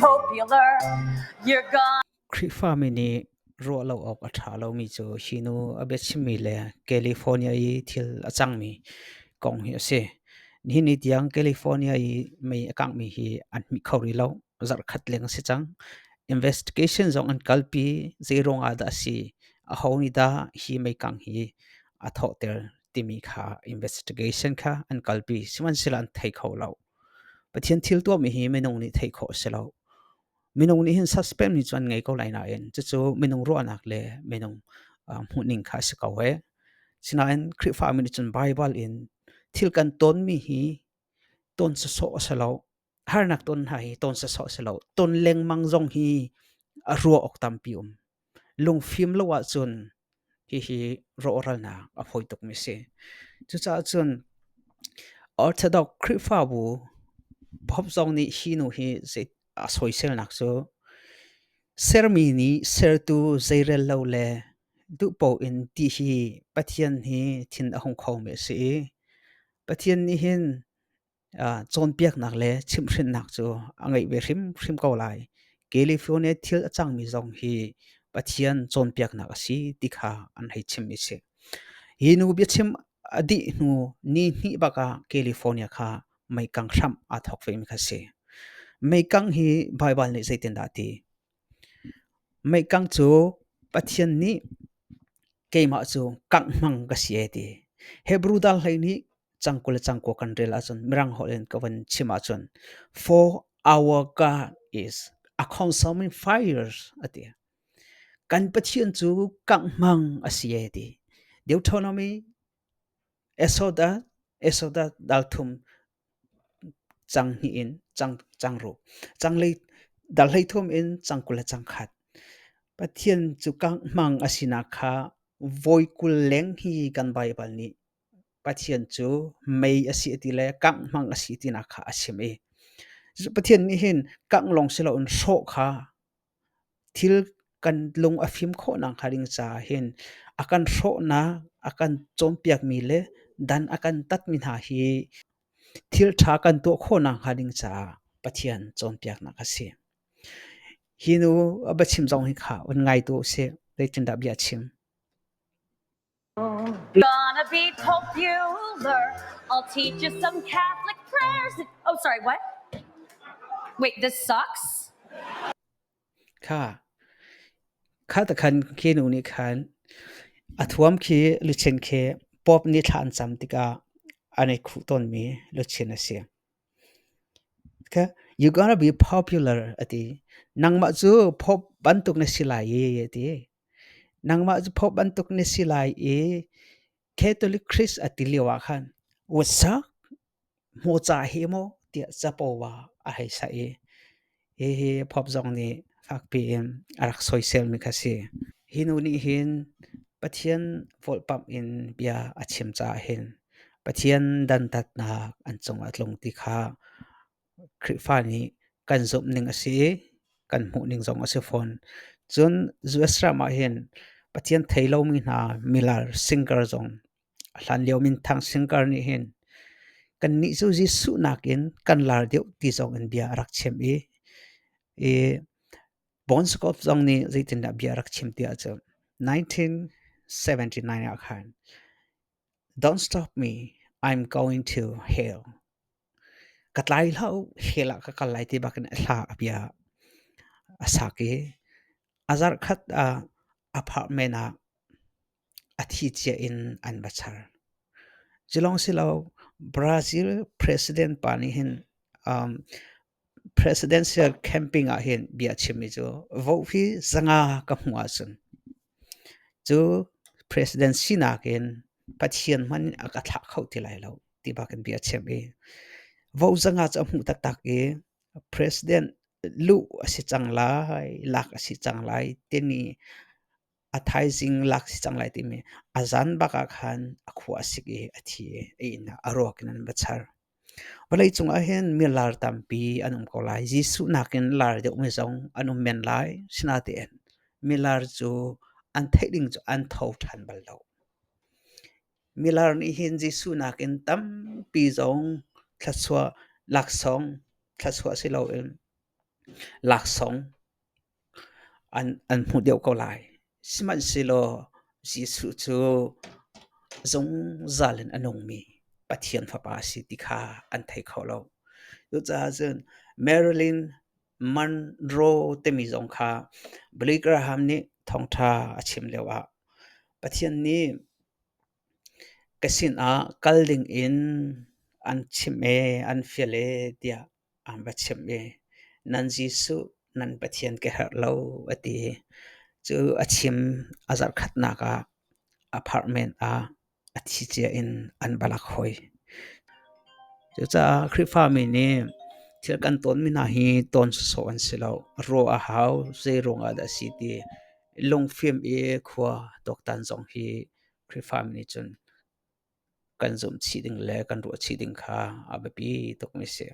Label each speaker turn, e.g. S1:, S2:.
S1: popular. You're gonna
S2: Krifa mini ro lo ok a tha lo mi chu hinu a bet chimi le California I thil achang mi kong hi se ni ni tiang California I mai akang mi hi an mi khori lo zar khat leng se chang investigation zong an kalpi zerong ada si a honi da hi mai kang hi a tho ter timi kha investigation kha an kalpi siman silan thai kho lo pathian thil to mi hi menong ni thai kho se lo minung ni hin suspend ni chuan ngai ko lai na en chu chu minung ro anak le minung hmuning kha se ko he sina en khri fa mi chun bible in thil kan ton mi hi ton sa lo har nak ton hai ton sa lo ton leng mang jong hi a ruo ok tam pi lung phim lo wa chun hi ro ral na a phoi tok mi se chu cha chun orthodox khri fa bu phop jong ni hi no hi se a soi sel nak so Sermini sertu zairel lo le du po in ti hi pathian hi thin ahong kho me si pathian ni hin chon piak nak le chim hrin nak chu angai ve hrim hrim ko lai California thil achang mi zong hi pathian chon piak nak si tikha an hai chim mi se hi nu bi chim adi nu ni hi baka California kha mai kang sham a thok ve mi kha se mai kang hi bible ni zaitin da ti mai kang chu pathian ni keima chu kang mang ka sie ti hebrew dal hlai ni changkul changko kan rel a chun mirang holen kawan chima chun for our god is a consuming fires ati kan pathian chu kang mang a sie ti deuteronomy esoda dal thum chang hi in chang ru chang lei dal hlai thum in changkul chang khat pathian chu kang mang asina kha voi kul leng hi kan bible ni pathian chu mei asi ti le kang mang asi ti na kha asime pathian ni hin kang long selo un sho kha thil kan lung afim kho nang kharing cha hin akan sho na akan chom piak mi le dan akan tat mi na hi thil tha kan to kho nang kharing cha pathian chom piak na ka si hinu abachim jong hi kha un ngai to se leitin da bia chim
S1: be popular. I'll teach you some Catholic prayers. Oh, sorry, what? Wait, this sucks?
S2: kha kha ta khan ke nu ni khan athuam khi luchen khe pop ni than cham tika ane khu ton mi luchen ase ka you gonna be popular ati nangma chu pop bantuk na silai ye ati nangma chu pop bantuk na silai e Catholic Christ ati liwa khan wasa mo cha he mo tia chapo wa a hai sa e he pop jong ni fak pm arak soi sel mi khasi hinu ni hin pathian vol pam in bia achim cha hin pathian dan tat na an chong atlong ti kha khri fa ni kan zop ning ase kan mu ning jong ase phone chun zuesra ma hin pathian thailo mi na milar singer jong hlan leo min thang singer ni hin kan ni chu ji su nakin kan lar deuh ti jong in bia rak chem e Bon Scott zong ni zaitin da bia rak chim ti a chu 1979 a khan don't stop me I'm going to hell katlai lau hela ka kalai ti bakin hla bia asaki azar khat a apartment a athi che in an bachar jilong silo Brazil president pani hin um, presidential camping a hin bia chimi jo vo phi zanga ka hmuwa chun chu president sina ken pathian man aka thak khau ti lai lo ti bakin bia chemi vo zanga cha hmu tak tak e president lu asi changlai lak asi changlai teni athai jing lak si changlai ti me azan baka khan akhwa sigi athi e na arok nan bachar balai chung a hen mi lar tampi anum ko lai jisu nakin lar de me jong anum men lai sina te en mi lar chu an thailing chu an thau than bal lo mi lar ni hin jisu nakin tam pi jong thlaswa lak song thlaswa si lo en lạc song an mu deuh ko lai siman silo jisu chu zong zalen anong mi pathian fapa si tikha an thei kholo tu cha chen Marilyn Monroe temi zong kha Billy Graham ni thong tha achim lewa pathian ni kasin a kalding in an chim e an fiale dia an ba chim e nan jisu nan pathian ke har lo ati chu achim azar khatna ka apartment a athi che in an balak hoi chu cha khri fami ni thil kan ton mi na hi ton so an silo ro a hau ze rong a da si ti long film e khwa tok tan zong hi khri fami ni chun kan zum chi ding le kan ro chi ding kha abapi tok mi se